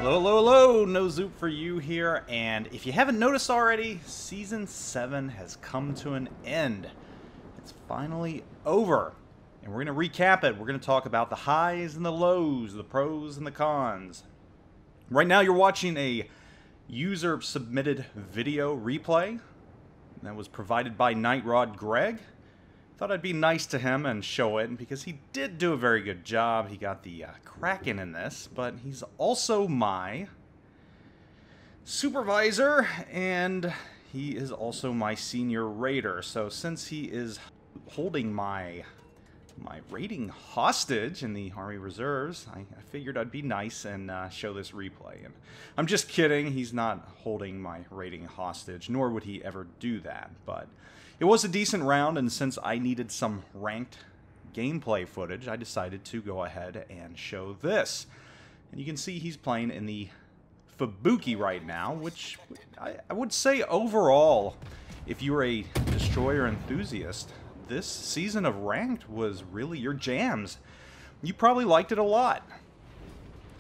Hello, hello, hello, NoZoupForYou here, and if you haven't noticed already, Season 7 has come to an end. It's finally over, and we're going to recap it. We're going to talk about the highs and the lows, the pros and the cons. Right now you're watching a user-submitted video replay that was provided by Nightrod Greg. Thought I'd be nice to him and show it, because he did do a very good job. He got the Kraken in this, but he's also my supervisor, and he is also my senior raider. So since he is holding my rating hostage in the Army Reserves, I figured I'd be nice and show this replay. And I'm just kidding, he's not holding my rating hostage, nor would he ever do that, but it was a decent round, and since I needed some ranked gameplay footage, I decided to go ahead and show this. And you can see he's playing in the Fubuki right now, which I would say overall, if you're a destroyer enthusiast, this season of ranked was really your jams. You probably liked it a lot.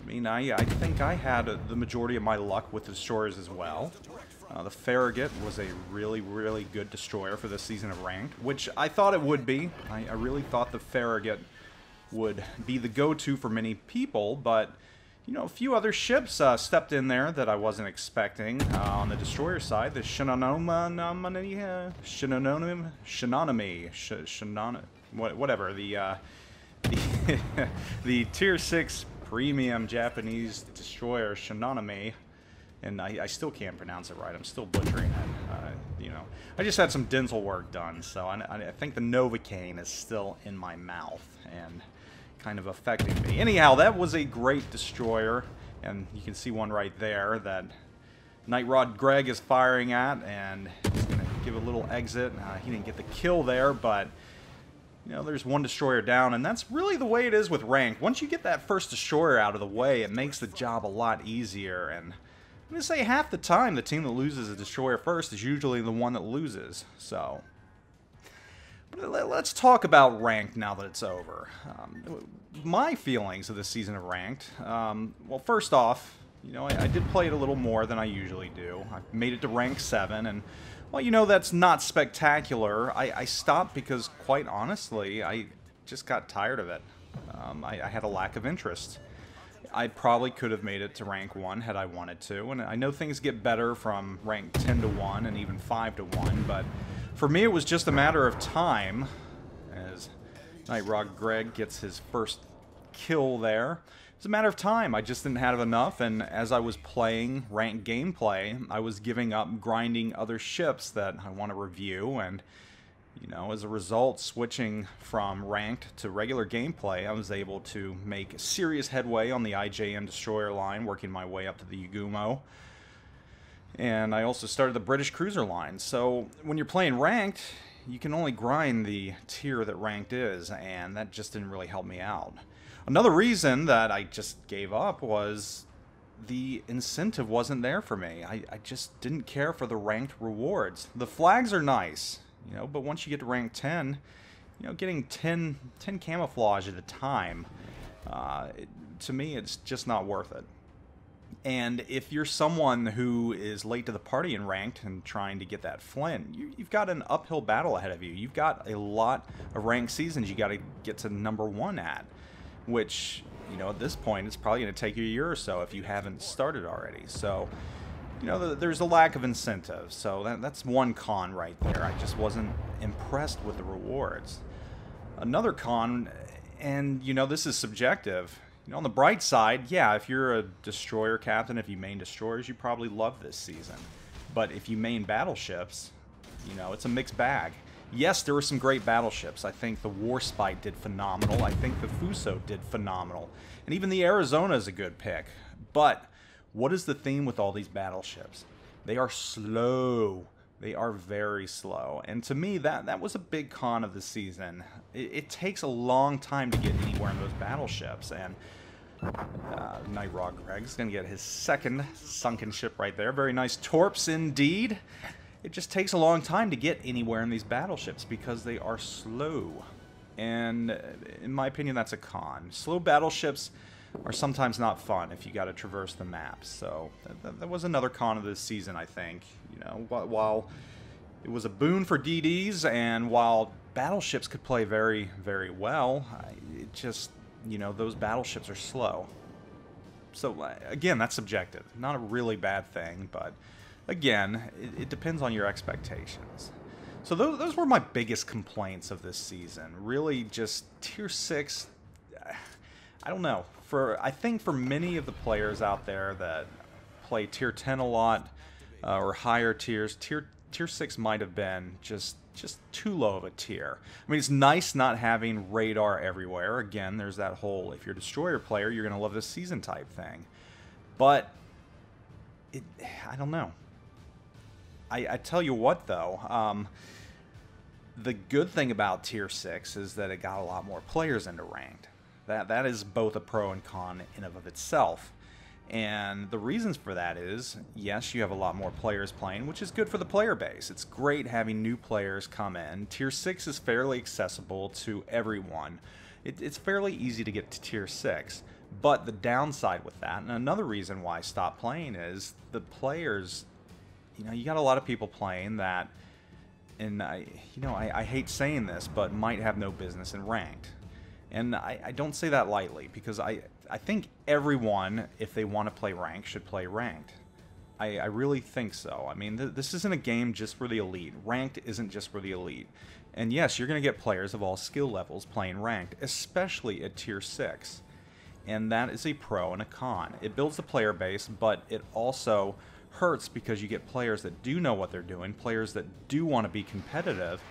I mean, I think I had the majority of my luck with destroyers as well. The Farragut was a really, really good destroyer for this season of Ranked, which I thought it would be. I really thought the Farragut would be the go-to for many people, but, you know, a few other ships stepped in there that I wasn't expecting. On the destroyer side, the whatever, the Tier 6 premium Japanese destroyer, Shinonami. And I still can't pronounce it right. I'm still butchering it. You know, I just had some dental work done, so I think the Novocaine is still in my mouth and kind of affecting me. Anyhow, that was a great destroyer, and you can see one right there that Nightrod Greg is firing at, and he's going to give a little exit. He didn't get the kill there, but you know, there's one destroyer down, and that's really the way it is with ranked. Once you get that first destroyer out of the way, it makes the job a lot easier, and I'm going to say half the time the team that loses a destroyer first is usually the one that loses. So, but let's talk about ranked now that it's over. My feelings of this season of ranked. Well, first off, you know, I did play it a little more than I usually do. I made it to rank 7, and well, you know, that's not spectacular. I stopped because, quite honestly, I just got tired of it. I had a lack of interest. I probably could have made it to rank 1 had I wanted to, and I know things get better from rank 10 to 1 and even 5 to 1, but for me it was just a matter of time as Nightrod Greg gets his first kill there. It's a matter of time. I just didn't have enough, and as I was playing ranked gameplay, I was giving up grinding other ships that I want to review, and you know, as a result, switching from ranked to regular gameplay, I was able to make serious headway on the IJM destroyer line, working my way up to the Yagumo. And I also started the British cruiser line. So when you're playing ranked, you can only grind the tier that ranked is, and that just didn't really help me out. Another reason that I just gave up was the incentive wasn't there for me. I just didn't care for the ranked rewards. The flags are nice, you know, but once you get to rank 10, you know, getting 10 camouflage at a time, to me, it's just not worth it. And if you're someone who is late to the party in ranked and trying to get that Flint, you've got an uphill battle ahead of you. You've got a lot of ranked seasons you got to get to number 1 at, which, you know, at this point, it's probably going to take you a year or so if you haven't started already. So, you know, there's a lack of incentive, so that's one con right there. I just wasn't impressed with the rewards. Another con, and, you know, this is subjective. You know, on the bright side, yeah, if you're a destroyer captain, if you main destroyers, you probably love this season. But if you main battleships, you know, it's a mixed bag. Yes, there were some great battleships. I think the Warspite did phenomenal. I think the Fuso did phenomenal. And even the Arizona is a good pick. But what is the theme with all these battleships? They are slow. They are very slow. And to me, that was a big con of the season. It takes a long time to get anywhere in those battleships. And Nightrod Greg's going to get his second sunken ship right there. Very nice torps indeed. It just takes a long time to get anywhere in these battleships because they are slow. And in my opinion, that's a con. Slow battleships are sometimes not fun if you got to traverse the maps. So that was another con of this season, I think. You know, while it was a boon for DDs, and while battleships could play very, very well, it just, you know, those battleships are slow. So again, that's subjective. Not a really bad thing, but again, it depends on your expectations. So those were my biggest complaints of this season. Really, just Tier 6. I don't know. I think for many of the players out there that play Tier 10 a lot or higher tiers, Tier 6 might have been just too low of a tier. I mean, it's nice not having radar everywhere. Again, there's that whole, if you're a destroyer player, you're going to love this season type thing. But I don't know. I tell you what, though, the good thing about Tier 6 is that it got a lot more players into ranked. That is both a pro and con in and of itself. And the reasons for that is, yes, you have a lot more players playing, which is good for the player base. It's great having new players come in. Tier 6 is fairly accessible to everyone. It's fairly easy to get to Tier 6. But the downside with that, and another reason why I stopped playing, is the players, you know, you got a lot of people playing that, and I hate saying this, but might have no business in ranked. And I don't say that lightly, because I think everyone, if they want to play ranked, should play ranked. I really think so. I mean, this isn't a game just for the elite. Ranked isn't just for the elite. And yes, you're going to get players of all skill levels playing ranked, especially at Tier 6. And that is a pro and a con. It builds the player base, but it also hurts because you get players that do know what they're doing, players that do want to be competitive.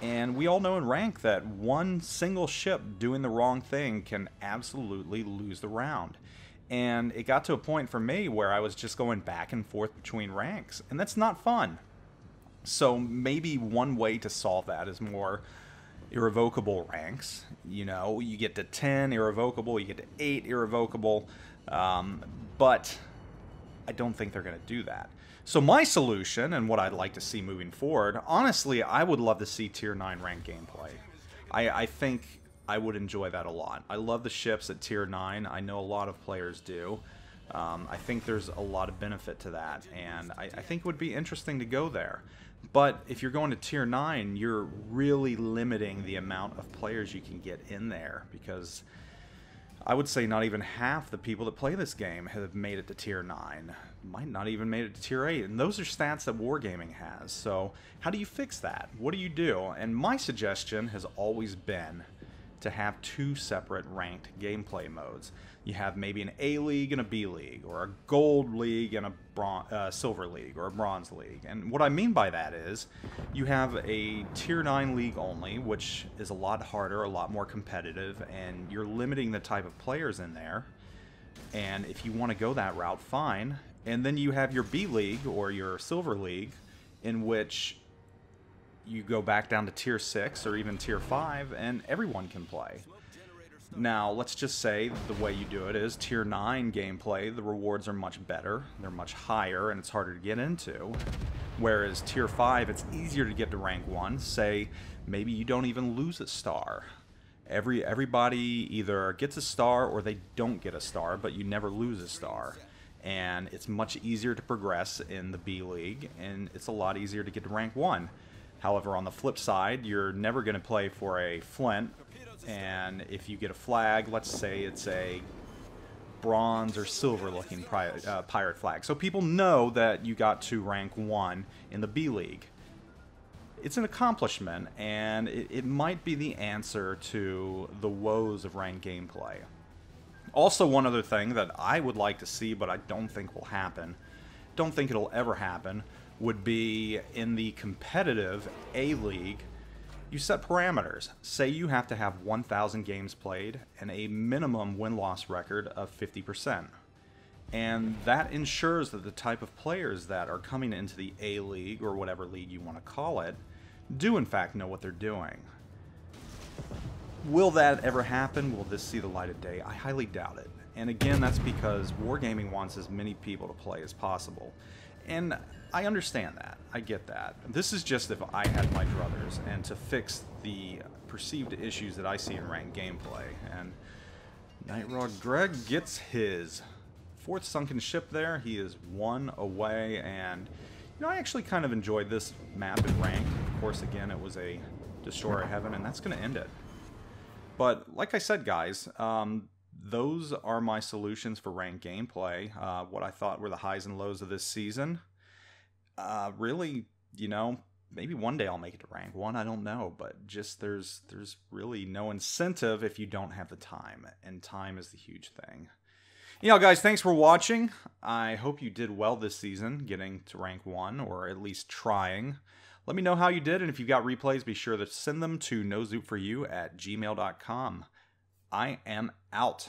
And we all know in rank that one single ship doing the wrong thing can absolutely lose the round. And it got to a point for me where I was just going back and forth between ranks, and that's not fun. So maybe one way to solve that is more irrevocable ranks. You know, you get to 10 irrevocable, you get to 8 irrevocable, but I don't think they're going to do that. So my solution, and what I'd like to see moving forward, honestly, I would love to see Tier 9 ranked gameplay. I think I would enjoy that a lot. I love the ships at Tier 9. I know a lot of players do. I think there's a lot of benefit to that, and I think it would be interesting to go there. But if you're going to Tier 9, you're really limiting the amount of players you can get in there, because I would say not even half the people that play this game have made it to Tier 9. Might not even made it to Tier 8. And those are stats that Wargaming has. So how do you fix that? What do you do? And my suggestion has always been to have 2 separate ranked gameplay modes. You have maybe an A League and a B League, or a Gold League and a Silver League, or a Bronze League. And what I mean by that is you have a Tier 9 League only, which is a lot harder, a lot more competitive, and you're limiting the type of players in there. And if you want to go that route, fine. And then you have your B League, or your Silver League, in which you go back down to Tier 6 or even Tier 5, and everyone can play. Now, let's just say the way you do it is Tier 9 gameplay, the rewards are much better, they're much higher, and it's harder to get into. Whereas Tier 5, it's easier to get to rank 1. Say, maybe you don't even lose a star. Everybody either gets a star or they don't get a star, but you never lose a star. And it's much easier to progress in the B League, and it's a lot easier to get to rank 1. However, on the flip side, you're never going to play for a Flint, and if you get a flag, let's say it's a bronze or silver looking pirate flag. So people know that you got to rank 1 in the B League. It's an accomplishment, and it might be the answer to the woes of ranked gameplay. Also, one other thing that I would like to see, but I don't think will happen, don't think it'll ever happen, would be in the competitive A League, you set parameters. Say you have to have 1,000 games played and a minimum win-loss record of 50%. And that ensures that the type of players that are coming into the A League, or whatever league you want to call it, do in fact know what they're doing. Will that ever happen? Will this see the light of day? I highly doubt it. And again, that's because Wargaming wants as many people to play as possible. And I understand that. I get that. This is just if I had my druthers, and to fix the perceived issues that I see in ranked gameplay. And Nightrod Greg gets his 4th sunken ship there. He is 1 away, and you know, I actually kind of enjoyed this map in ranked. Of course, again, it was a destroyer heaven, and that's going to end it. But like I said, guys, those are my solutions for ranked gameplay. What I thought were the highs and lows of this season. Really, you know, maybe one day I'll make it to rank 1, I don't know, but just there's really no incentive if you don't have the time, and time is the huge thing. You know, guys, thanks for watching. I hope you did well this season, getting to rank 1, or at least trying. Let me know how you did, and if you've got replays, be sure to send them to NoZoupForYou@gmail.com. I am out.